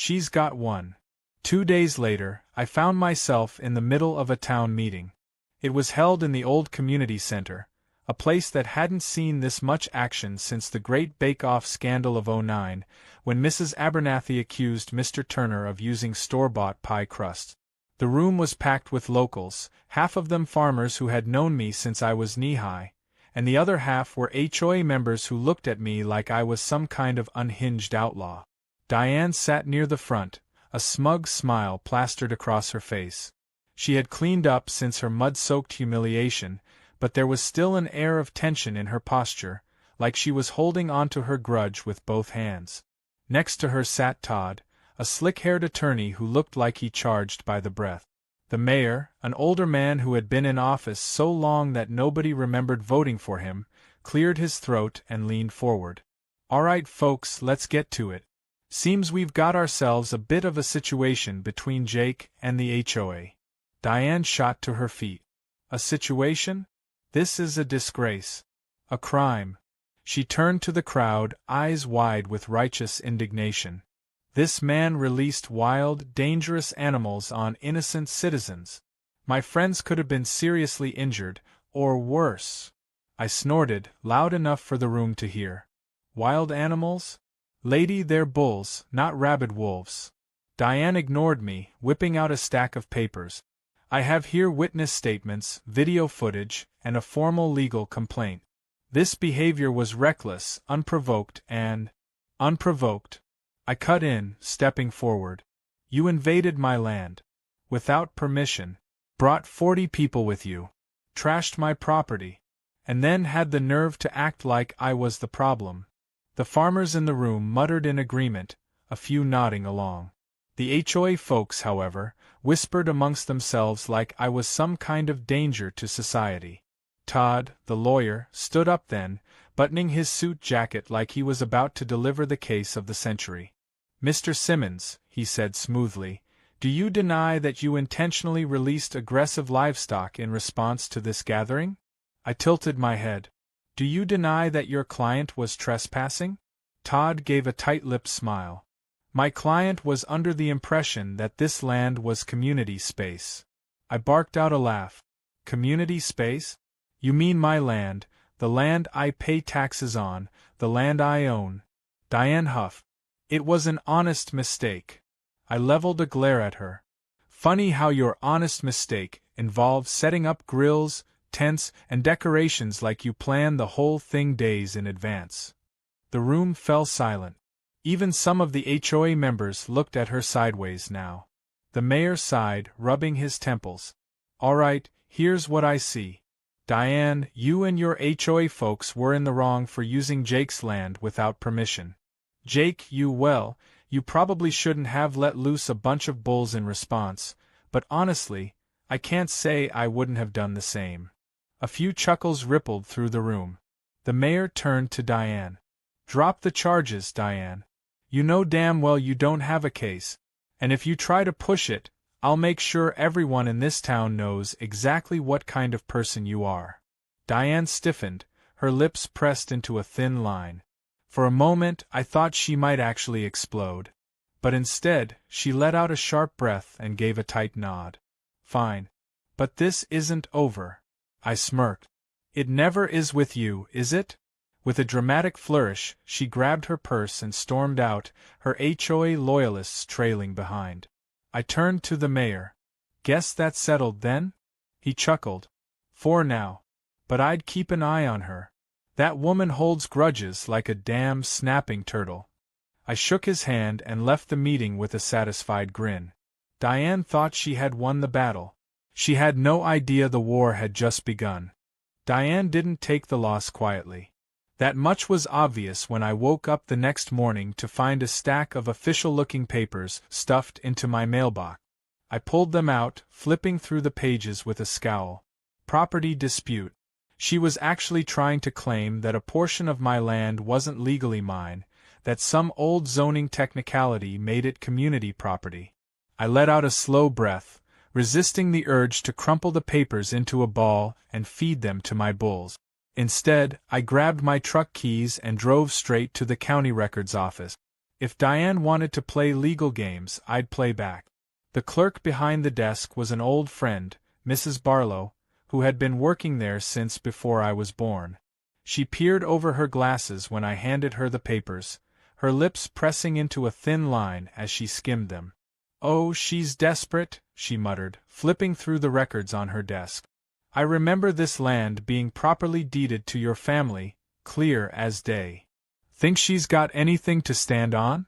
She's got one. 2 days later, I found myself in the middle of a town meeting. It was held in the old community center, a place that hadn't seen this much action since the Great Bake-Off scandal of '09, when Mrs. Abernathy accused Mr. Turner of using store-bought pie crust. The room was packed with locals, half of them farmers who had known me since I was knee-high, and the other half were HOA members who looked at me like I was some kind of unhinged outlaw. Diane sat near the front, a smug smile plastered across her face. She had cleaned up since her mud-soaked humiliation, but there was still an air of tension in her posture, like she was holding onto her grudge with both hands. Next to her sat Todd, a slick-haired attorney who looked like he charged by the breath. The mayor, an older man who had been in office so long that nobody remembered voting for him, cleared his throat and leaned forward. "All right, folks, let's get to it. Seems we've got ourselves a bit of a situation between Jake and the HOA." Diane shot to her feet. "A situation? This is a disgrace. A crime." She turned to the crowd, eyes wide with righteous indignation. This man released wild, dangerous animals on innocent citizens. My friends could have been seriously injured, or worse. I snorted, loud enough for the room to hear. "Wild animals? Lady, they're bulls, not rabid wolves." Diane ignored me, whipping out a stack of papers. "I have here witness statements, video footage, and a formal legal complaint. This behavior was reckless, unprovoked, and—" "Unprovoked," I cut in, stepping forward. "You invaded my land. Without permission. Brought 40 people with you. Trashed my property. And then had the nerve to act like I was the problem." The farmers in the room muttered in agreement, a few nodding along. The HOA folks, however, whispered amongst themselves like I was some kind of danger to society. Todd, the lawyer, stood up then, buttoning his suit jacket like he was about to deliver the case of the century. "Mr. Simmons," he said smoothly, "do you deny that you intentionally released aggressive livestock in response to this gathering?" I tilted my head. "Do you deny that your client was trespassing?" Todd gave a tight-lipped smile. "My client was under the impression that this land was community space." I barked out a laugh. "Community space? You mean my land, the land I pay taxes on, the land I own." Diane huffed. "It was an honest mistake." I leveled a glare at her. "Funny how your honest mistake involved setting up grills, tents, and decorations like you planned the whole thing days in advance." The room fell silent. Even some of the HOA members looked at her sideways now. The mayor sighed, rubbing his temples. "All right, here's what I see. Diane, you and your HOA folks were in the wrong for using Jake's land without permission. Jake, you probably shouldn't have let loose a bunch of bulls in response, but honestly, I can't say I wouldn't have done the same." A few chuckles rippled through the room. The mayor turned to Diane. "Drop the charges, Diane. You know damn well you don't have a case, and if you try to push it, I'll make sure everyone in this town knows exactly what kind of person you are." Diane stiffened, her lips pressed into a thin line. For a moment I thought she might actually explode. But instead, she let out a sharp breath and gave a tight nod. "Fine. But this isn't over." I smirked. "It never is with you, is it?" With a dramatic flourish, she grabbed her purse and stormed out, her HOA loyalists trailing behind. I turned to the mayor. "Guess that's settled then?" He chuckled. "For now. But I'd keep an eye on her. That woman holds grudges like a damn snapping turtle." I shook his hand and left the meeting with a satisfied grin. Diane thought she had won the battle. She had no idea the war had just begun. Diane didn't take the loss quietly. That much was obvious when I woke up the next morning to find a stack of official-looking papers stuffed into my mailbox. I pulled them out, flipping through the pages with a scowl. Property dispute. She was actually trying to claim that a portion of my land wasn't legally mine, that some old zoning technicality made it community property. I let out a slow breath, resisting the urge to crumple the papers into a ball and feed them to my bulls. Instead, I grabbed my truck keys and drove straight to the county records office. If Diane wanted to play legal games, I'd play back. The clerk behind the desk was an old friend, Mrs. Barlow, who had been working there since before I was born. She peered over her glasses when I handed her the papers, her lips pressing into a thin line as she skimmed them. "Oh, she's desperate," she muttered, flipping through the records on her desk. "I remember this land being properly deeded to your family, clear as day." "Think she's got anything to stand on?"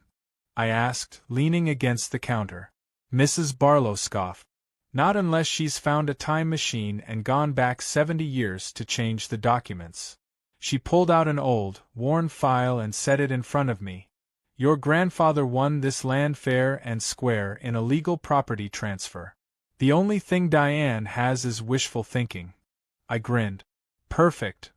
I asked, leaning against the counter. Mrs. Barlow scoffed. "Not unless she's found a time machine and gone back 70 years to change the documents." She pulled out an old, worn file and set it in front of me. "Your grandfather won this land fair and square in a legal property transfer. The only thing Diane has is wishful thinking." I grinned. Perfect.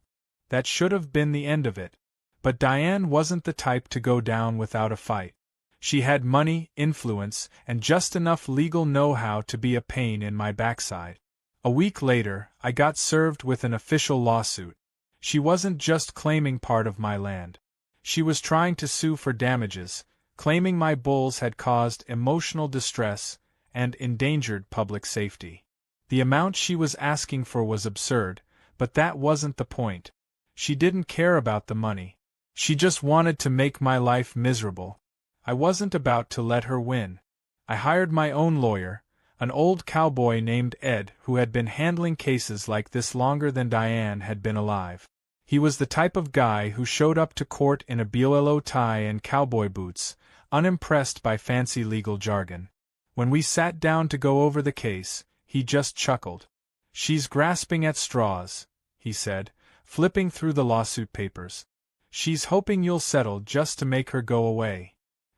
That should have been the end of it. But Diane wasn't the type to go down without a fight. She had money, influence, and just enough legal know-how to be a pain in my backside. A week later, I got served with an official lawsuit. She wasn't just claiming part of my land. She was trying to sue for damages, claiming my bulls had caused emotional distress and endangered public safety. The amount she was asking for was absurd, but that wasn't the point. She didn't care about the money. She just wanted to make my life miserable. I wasn't about to let her win. I hired my own lawyer, an old cowboy named Ed who had been handling cases like this longer than Diane had been alive. He was the type of guy who showed up to court in a BOLO tie and cowboy boots, unimpressed by fancy legal jargon. When we sat down to go over the case, he just chuckled. "She's grasping at straws," he said, flipping through the lawsuit papers. "She's hoping you'll settle just to make her go away."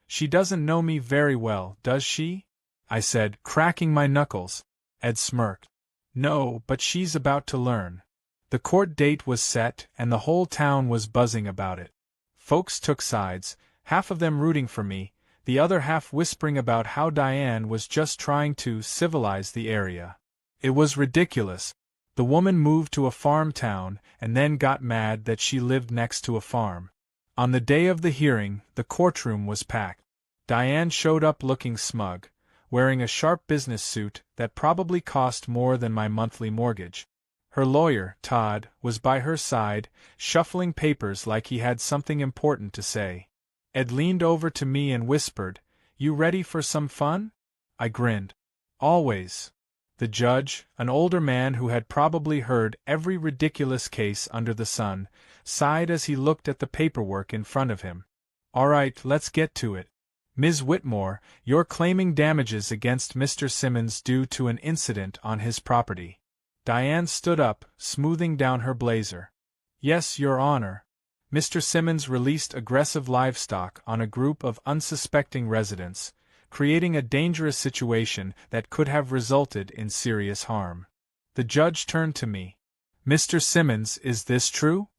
"She doesn't know me very well, does she?" I said, cracking my knuckles. Ed smirked. "No, but she's about to learn." The court date was set, and the whole town was buzzing about it. Folks took sides, half of them rooting for me, the other half whispering about how Diane was just trying to civilize the area. It was ridiculous. The woman moved to a farm town and then got mad that she lived next to a farm. On the day of the hearing, the courtroom was packed. Diane showed up looking smug, wearing a sharp business suit that probably cost more than my monthly mortgage. Her lawyer, Todd, was by her side, shuffling papers like he had something important to say. Ed leaned over to me and whispered, "You ready for some fun?" I grinned. "Always." The judge, an older man who had probably heard every ridiculous case under the sun, sighed as he looked at the paperwork in front of him. "All right, let's get to it. Ms. Whitmore, you're claiming damages against Mr. Simmons due to an incident on his property." Diane stood up, smoothing down her blazer. "Yes, Your Honor. Mr. Simmons released aggressive livestock on a group of unsuspecting residents, creating a dangerous situation that could have resulted in serious harm." The judge turned to me. "Mr. Simmons, is this true?"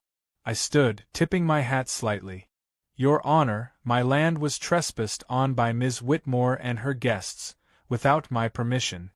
I stood, tipping my hat slightly. "Your Honor, my land was trespassed on by Ms. Whitmore and her guests, without my permission.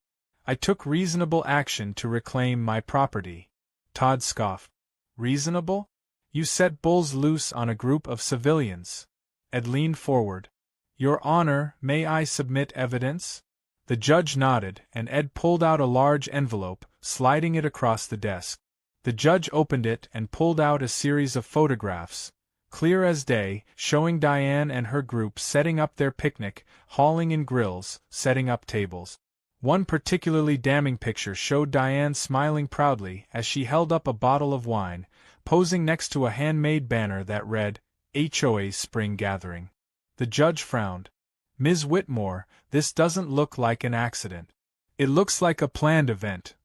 I took reasonable action to reclaim my property." Todd scoffed. "Reasonable? You set bulls loose on a group of civilians." Ed leaned forward. "Your Honor, may I submit evidence?" The judge nodded, and Ed pulled out a large envelope, sliding it across the desk. The judge opened it and pulled out a series of photographs, clear as day, showing Diane and her group setting up their picnic, hauling in grills, setting up tables. One particularly damning picture showed Diane smiling proudly as she held up a bottle of wine, posing next to a handmade banner that read, "HOA Spring Gathering." The judge frowned. "Ms. Whitmore, this doesn't look like an accident. It looks like a planned event."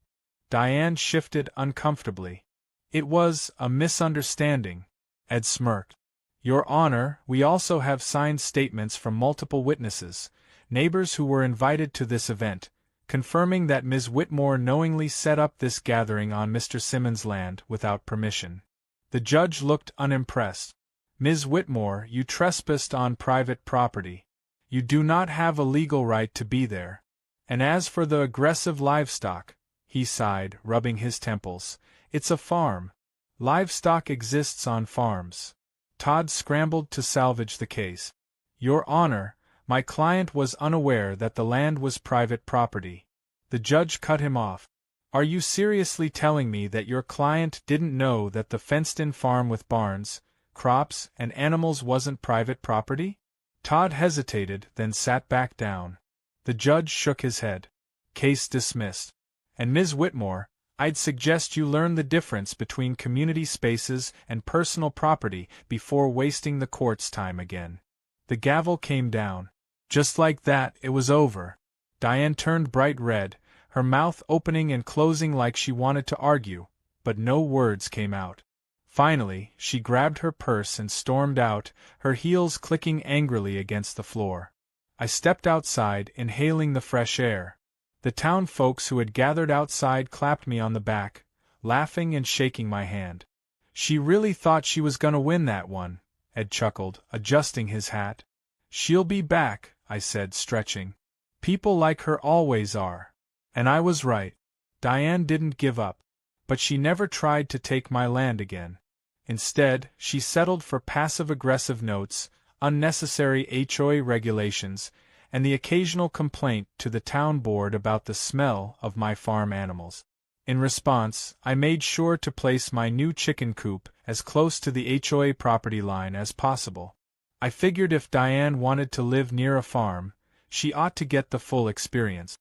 Diane shifted uncomfortably. "It was a misunderstanding." Ed smirked. "Your Honor, we also have signed statements from multiple witnesses, neighbors who were invited to this event, confirming that Ms. Whitmore knowingly set up this gathering on Mr. Simmons' land without permission." The judge looked unimpressed. "Ms. Whitmore, you trespassed on private property. You do not have a legal right to be there. And as for the aggressive livestock," he sighed, rubbing his temples, "it's a farm. Livestock exists on farms." Todd scrambled to salvage the case. Your Honor, my client was unaware that the land was private property. The judge cut him off. Are you seriously telling me that your client didn't know that the fenced-in farm with barns, crops, and animals wasn't private property? Todd hesitated, then sat back down. The judge shook his head. Case dismissed. And Ms. Whitmore, I'd suggest you learn the difference between community spaces and personal property before wasting the court's time again. The gavel came down. Just like that, it was over. Diane turned bright red, her mouth opening and closing like she wanted to argue, but no words came out. Finally, she grabbed her purse and stormed out, her heels clicking angrily against the floor. I stepped outside, inhaling the fresh air. The town folks who had gathered outside clapped me on the back, laughing and shaking my hand. She really thought she was gonna win that one, Ed chuckled, adjusting his hat. She'll be back, I said, stretching. People like her always are. And I was right. Diane didn't give up. But she never tried to take my land again. Instead, she settled for passive-aggressive notes, unnecessary HOA regulations, and the occasional complaint to the town board about the smell of my farm animals. In response, I made sure to place my new chicken coop as close to the HOA property line as possible. I figured if Diane wanted to live near a farm, she ought to get the full experience.